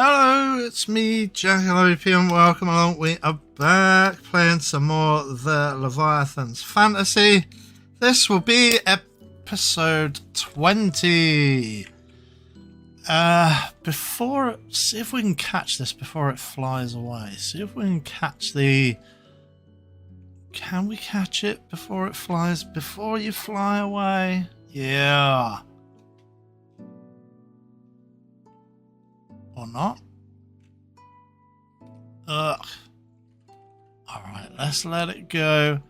Hello, it's me, Jack-a-Lopium. Welcome along. We are back playing some more the Leviathan's Fantasy. This will be episode 20. See if we can catch this before it flies away. See if we can catch the... Can we catch it before it flies? Before you fly away? Yeah. Or not? Ugh. Alright, let's let it go.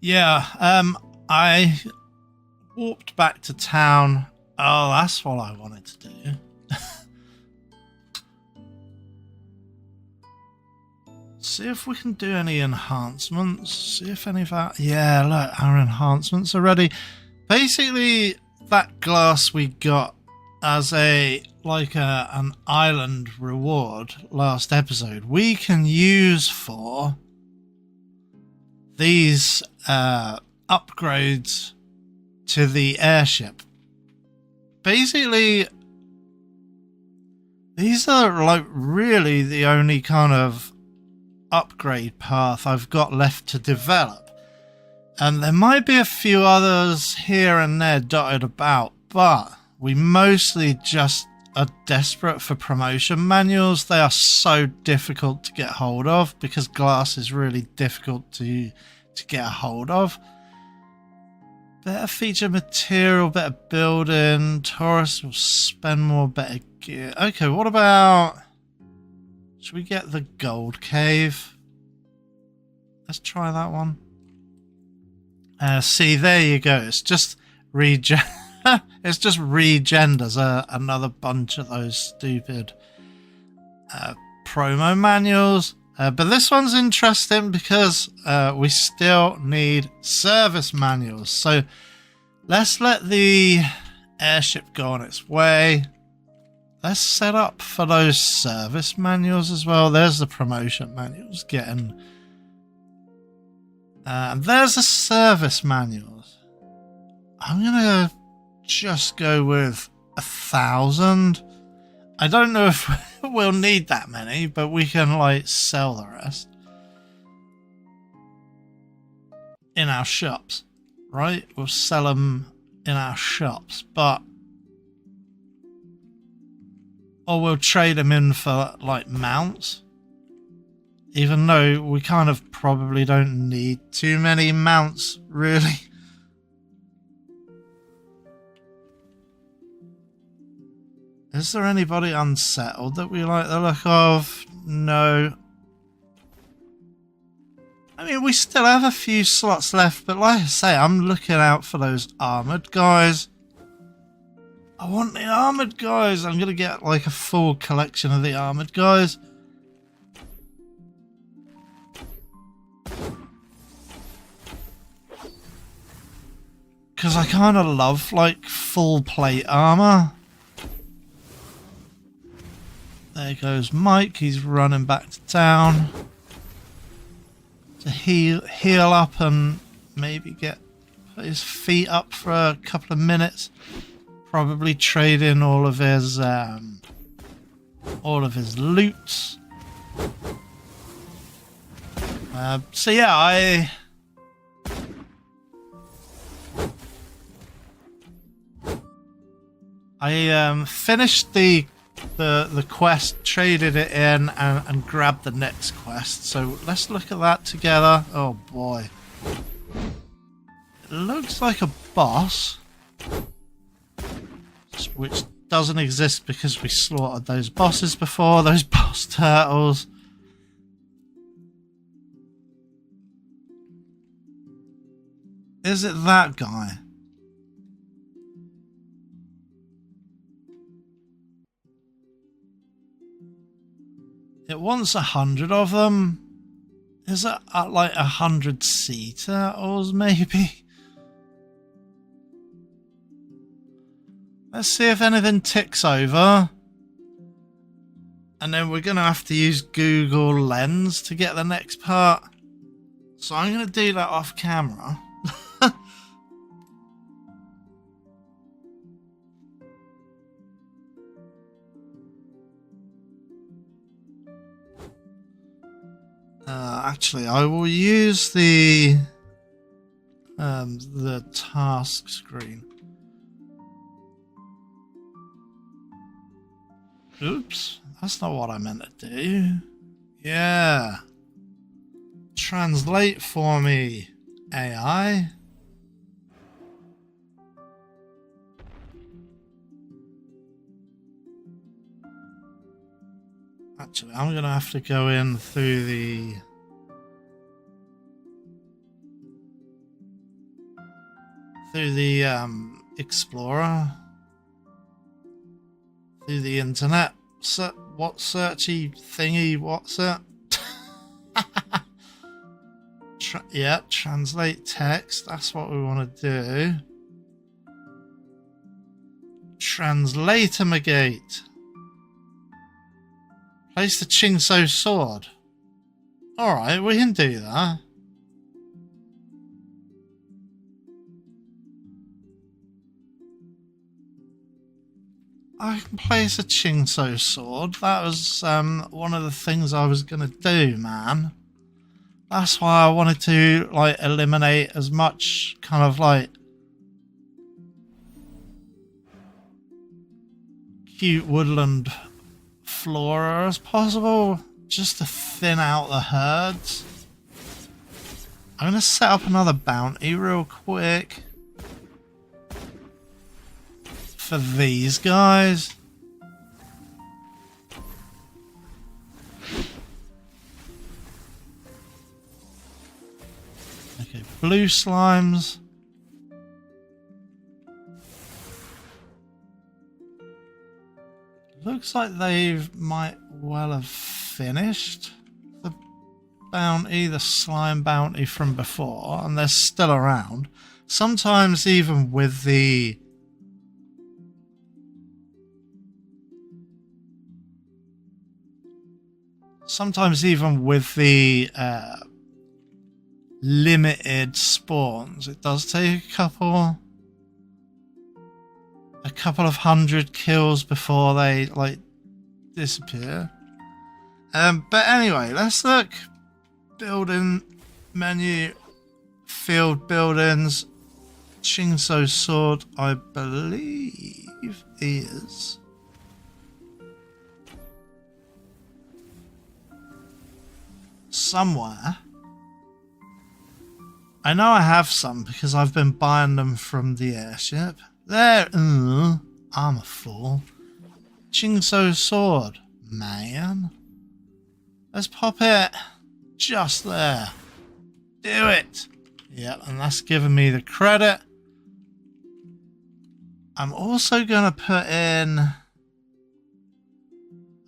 Yeah, I walked back to town. Oh, that's what I wanted to do. See if we can do any enhancements. See if any of our... Yeah, look, our enhancements are ready. Basically, that glass we got as an island reward last episode, we can use for these upgrades to the airship. Basically, these are like really the only kind of upgrade path I've got left to develop. And there might be a few others here and there dotted about, but we mostly just are desperate for promotion manuals. They are so difficult to get hold of because glass is really difficult to get a hold of. Better feature material, better building, tourists will spend more, better gear. Okay, what about... Should we get the gold cave? Let's try that one. See, there you go. It's just it's just regenders another bunch of those stupid promo manuals. But this one's interesting because we still need service manuals. So let's let the airship go on its way. Let's set up for those service manuals as well. There's the promotion manuals getting... and there's the service manuals. I'm gonna just go with 1,000. I don't know if we'll need that many, but we can like sell the rest in our shops, right? We'll sell them in our shops, but or we'll trade them in for like mounts. Even though we kind of probably don't need too many mounts, really. Is there anybody unsettled that we like the look of? No. I mean, we still have a few slots left, but like I say, I'm looking out for those armoured guys. I want the armoured guys. I'm going to get like a full collection of the armoured guys. Because I kind of love, like, full plate armor. There goes Mike. He's running back to town. To heal up and maybe put his feet up for a couple of minutes. Probably trade in all of his loot. So yeah, I finished the quest, traded it in, and grabbed the next quest. So let's look at that together. Oh boy. It looks like a boss, which doesn't exist because we slaughtered those bosses before, those boss turtles. Is it that guy? It wants 100 of them. Is it like 100 sea turtles, maybe? Let's see if anything ticks over. And then we're going to have to use Google Lens to get the next part. So I'm going to do that off camera. Actually, I will use the task screen. Oops, that's not what I meant to do. Yeah. Translate for me, AI. Actually, I'm gonna have to go in through the Explorer, through the internet. What searchy thingy? What's it? Yeah, translate text. That's what we want to do. Translatomagate. Place the Chingso sword. Alright, we can do that. I can place a Chingso sword. That was one of the things I was going to do, man. That's why I wanted to like eliminate as much kind of like cute woodland flora as possible, just to thin out the herds. I'm going to set up another bounty real quick for these guys. Okay, blue slimes. Looks like they might well have finished the bounty, the slime bounty from before, and they're still around. Sometimes even with the limited spawns, it does take a couple of 100 kills before they like disappear. But anyway, let's look. Building menu, field buildings. Chingso sword, I believe, is somewhere. I know I have some because I've been buying them from the airship. There, I'm a fool. Chingso sword, man. Let's pop it just there. Do it. Yep, and that's giving me the credit. I'm also going to put in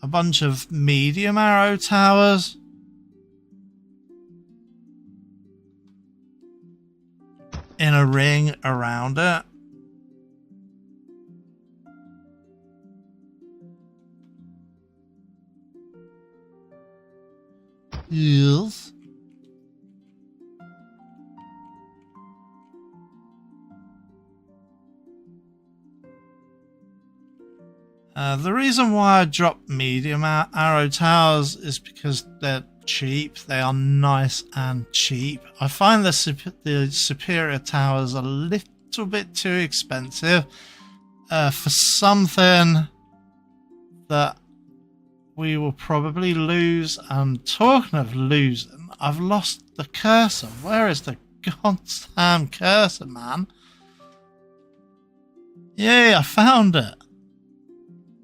a bunch of medium arrow towers. In a ring around it. Yes. The reason why I dropped medium arrow towers is because they're cheap. They are nice and cheap. I find the superior towers a little bit too expensive for something that we will probably lose. And talking of losing, I've lost the cursor. Where is the goddamn cursor, man? Yay, I found it.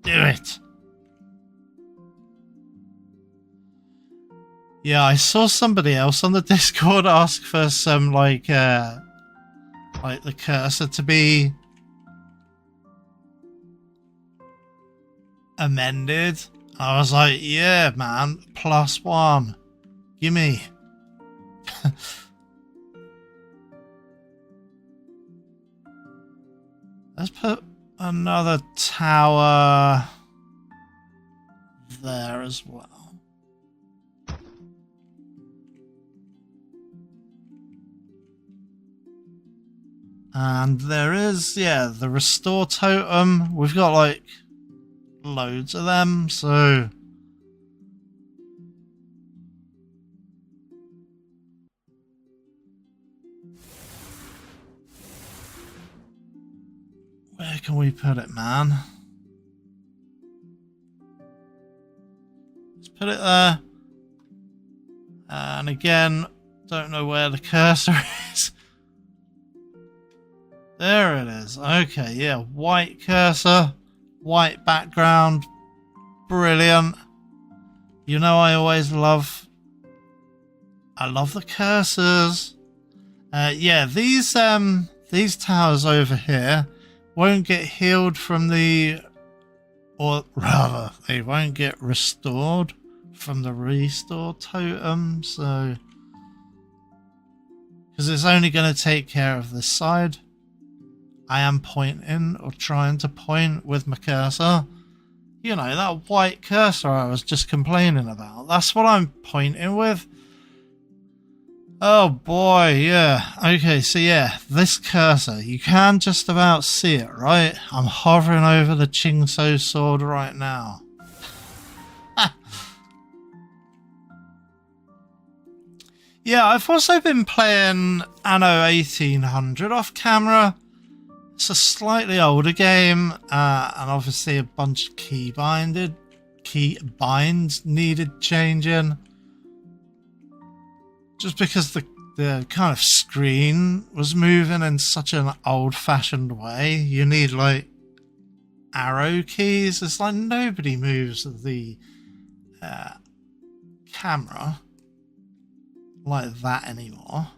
Do it. Yeah, I saw somebody else on the Discord ask for some like the cursor to be amended. I was like, yeah, man, +1. Gimme. Let's put another tower there as well. And there is, yeah, the restore totem. We've got like loads of them, so Where can we put it, man? Let's put it there. And again, don't know where the cursor is. There it is. Okay, yeah, white cursor, white background. Brilliant. You know I love the cursors. Yeah, these towers over here won't get healed from the, or rather, they won't get restored from the restore totem, so because it's only going to take care of this side. I am pointing or trying to point with my cursor. You know, that white cursor I was just complaining about. That's what I'm pointing with. Oh boy, yeah. Okay, so yeah, this cursor, you can just about see it, right? I'm hovering over the Chingso sword right now. Yeah, I've also been playing Anno 1800 off camera. It's a slightly older game, and obviously a bunch of key binds needed changing. Just because the kind of screen was moving in such an old-fashioned way. You need like arrow keys. It's like nobody moves the camera like that anymore.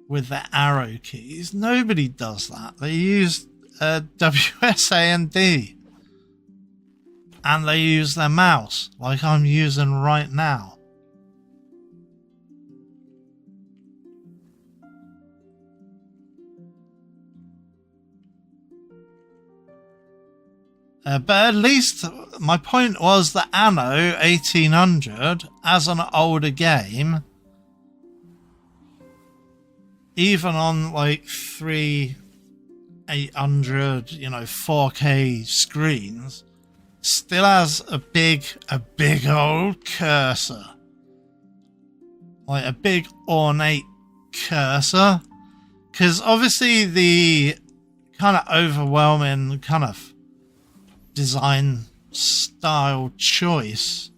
With the arrow keys, nobody does that. They use WSAD. And they use their mouse, like I'm using right now. But at least my point was that Anno 1800, as an older game, even on like 800, you know, 4K screens, still has a big old cursor. Like a big ornate cursor. Because obviously the kind of overwhelming kind of design style choice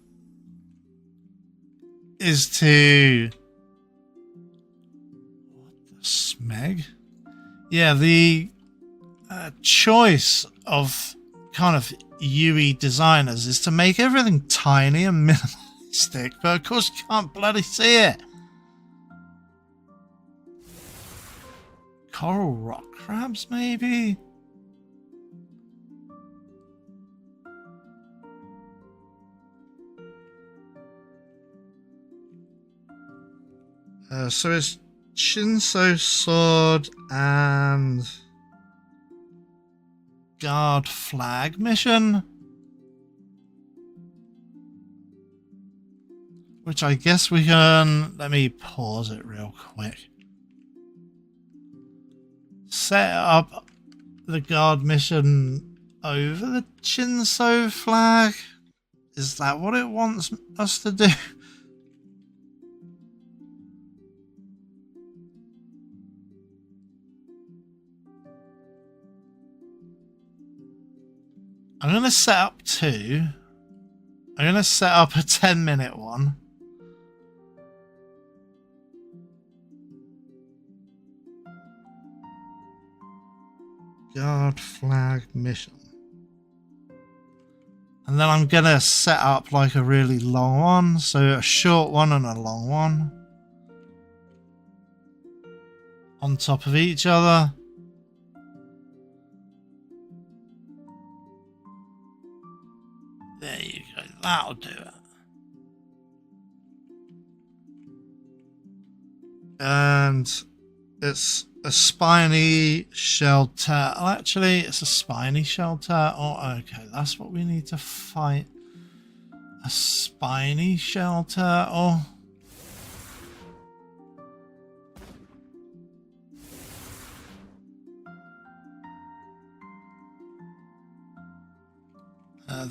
is to... What the smeg? Yeah, the choice of kind of UE designers is to make everything tiny and minimalistic, but of course you can't bloody see it. Coral rock crabs, maybe? So it's Shinso sword and guard flag mission, which I guess we can, let me pause it real quick. Set up the guard mission over the Shinso flag. Is that what it wants us to do? I'm going to set up two. I'm going to set up a 10-minute one. Guard flag mission. And then I'm going to set up like a really long one. So a short one and a long one. On top of each other. There you go, that'll do it. And it's a spiny shell turtle. Actually, it's a spiny shell turtle. Okay, that's what we need to fight. A spiny shell turtle.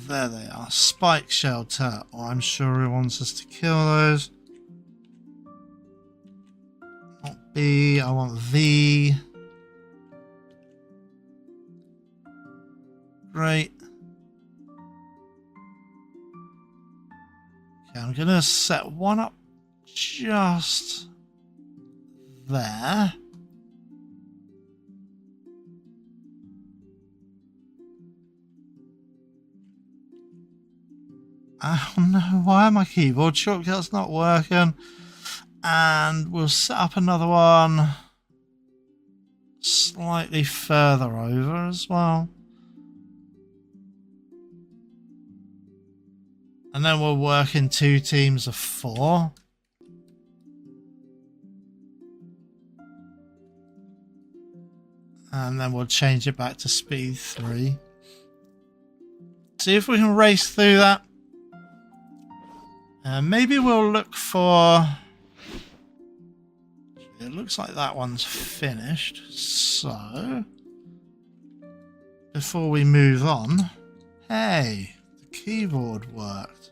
There they are. Spike shell turtle. I'm sure he wants us to kill those. Not B, I want V. Great. Okay, I'm gonna set one up just there. Oh no, why are my keyboard shortcuts not working? And we'll set up another one slightly further over as well. And then we'll work in 2 teams of 4. And then we'll change it back to speed 3. See if we can race through that. Maybe we'll look for... It looks like that one's finished. So, before we move on... Hey, the keyboard worked.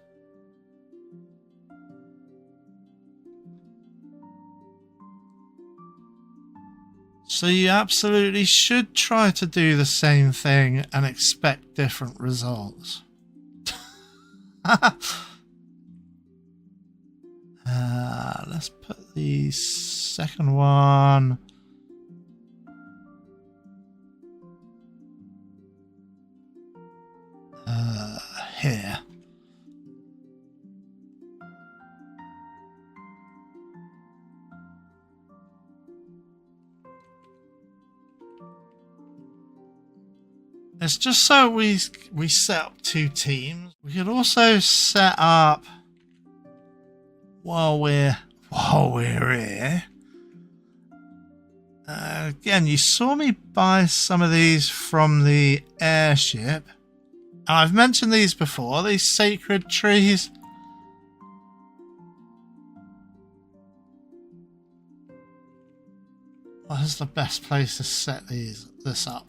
So you absolutely should try to do the same thing and expect different results. Let's put the second one here. It's just so we set up 2 teams. We could also set up while we're here. Again, you saw me buy some of these from the airship. And I've mentioned these before, these sacred trees. What is the best place to set this up?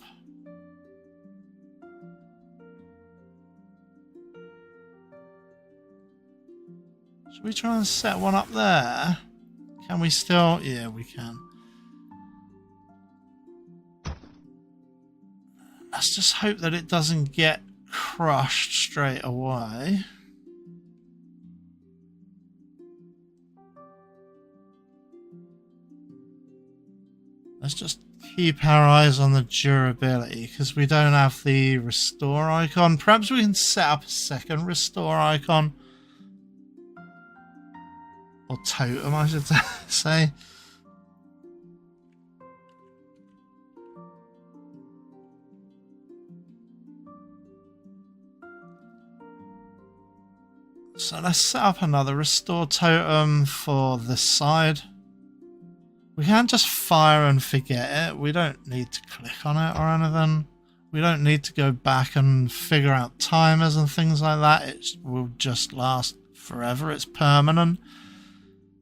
Should we try and set one up there? Can we still? Yeah, we can. Let's just hope that it doesn't get crushed straight away. Let's just keep our eyes on the durability because we don't have the restore icon. Perhaps we can set up a second restore icon. Or totem, I should say. So let's set up another restore totem for this side. We can't just fire and forget it. We don't need to click on it or anything. We don't need to go back and figure out timers and things like that. It will just last forever. It's permanent.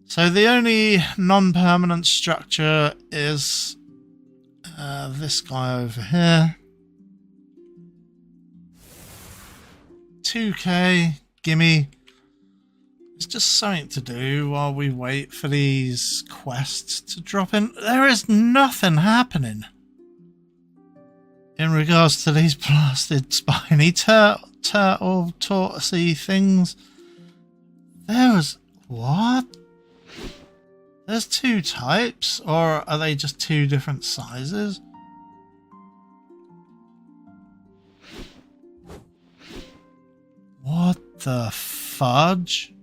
So the only non-permanent structure is this guy over here. 2k, gimme. It's just something to do while we wait for these quests to drop in. There is nothing happening in regards to these blasted spiny turtle tortoisey things. There was... What? There's 2 types, or are they just 2 different sizes? What the fudge?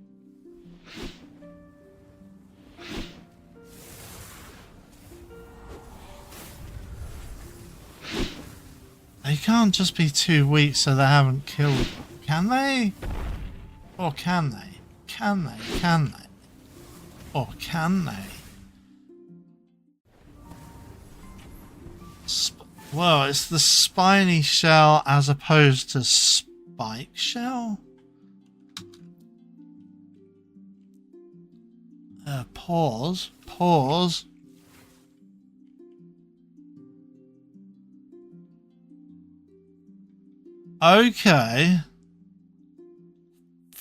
They can't just be 2 weeks so they haven't killed, can they? Or can they? Can they? Can they? Or can they? Well, it's the spiny shell as opposed to spike shell? Pause. Pause. Okay.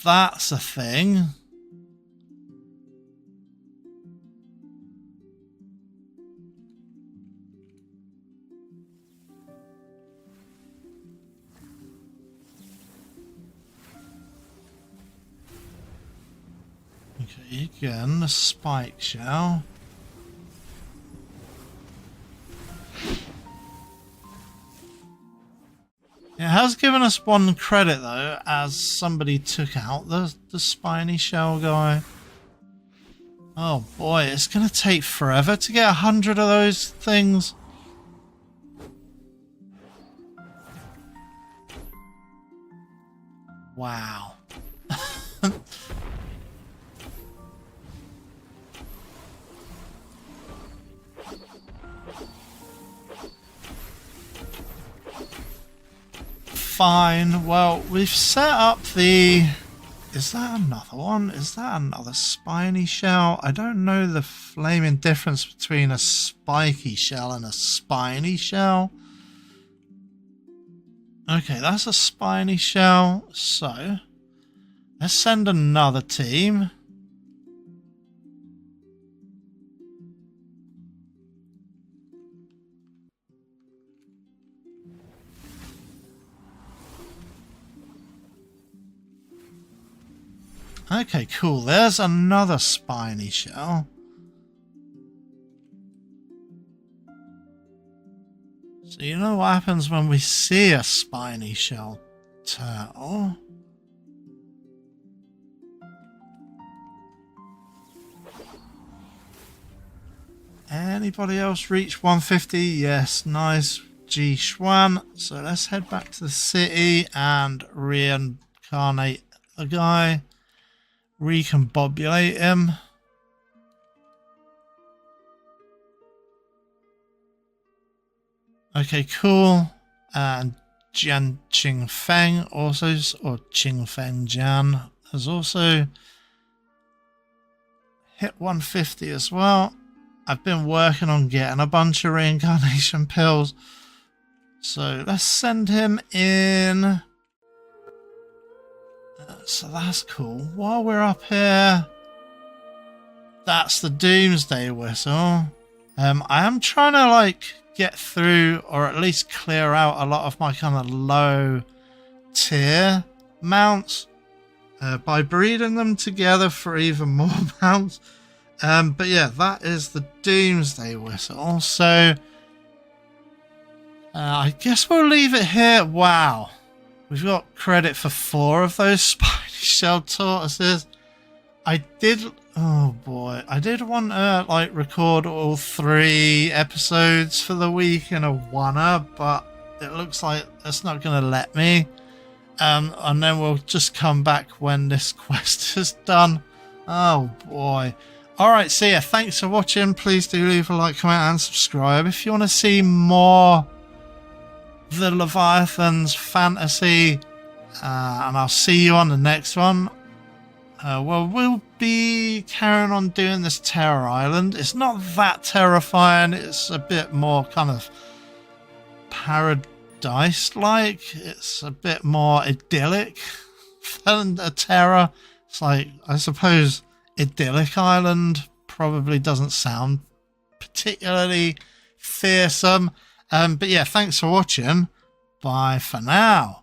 That's a thing. Okay, again, the spike shell. It has given us 1 credit though, as somebody took out the spiny shell guy. Oh boy, it's gonna take forever to get 100 of those things. Wow. Fine. Well, we've set up the... Is that another one? Is that another spiny shell? I don't know the flaming difference between a spiky shell and a spiny shell. Okay, that's a spiny shell. So, let's send another team. Okay, cool. There's another spiny shell. So you know what happens when we see a spiny shell turtle? Anybody else reach 150? Yes, nice. G Schwan. So let's head back to the city and reincarnate the guy. Recombobulate him. Okay, cool. And Jian Qing Feng also, or Qing Feng Jian, has also hit 150 as well. I've been working on getting a bunch of reincarnation pills. So let's send him in. So that's cool. While we're up here, that's the Doomsday Whistle. I am trying to like get through, or at least clear out a lot of my kind of low tier mounts by breeding them together for even more mounts. But yeah, that is the Doomsday Whistle. So I guess we'll leave it here. Wow. We've got credit for 4 of those spiny shell tortoises. Oh boy, I did want to like record all 3 episodes for the week in a one-er, but it looks like that's not going to let me. And then we'll just come back when this quest is done. Oh boy. Alright, so yeah, thanks for watching. Please do leave a like, comment and subscribe if you want to see more the Leviathan's fantasy, and I'll see you on the next one. Well, we'll be carrying on doing this Terror Island. It's not that terrifying. It's a bit more kind of paradise-like. It's a bit more idyllic than a terror. It's like, I suppose, idyllic island probably doesn't sound particularly fearsome. But yeah, thanks for watching. Bye for now.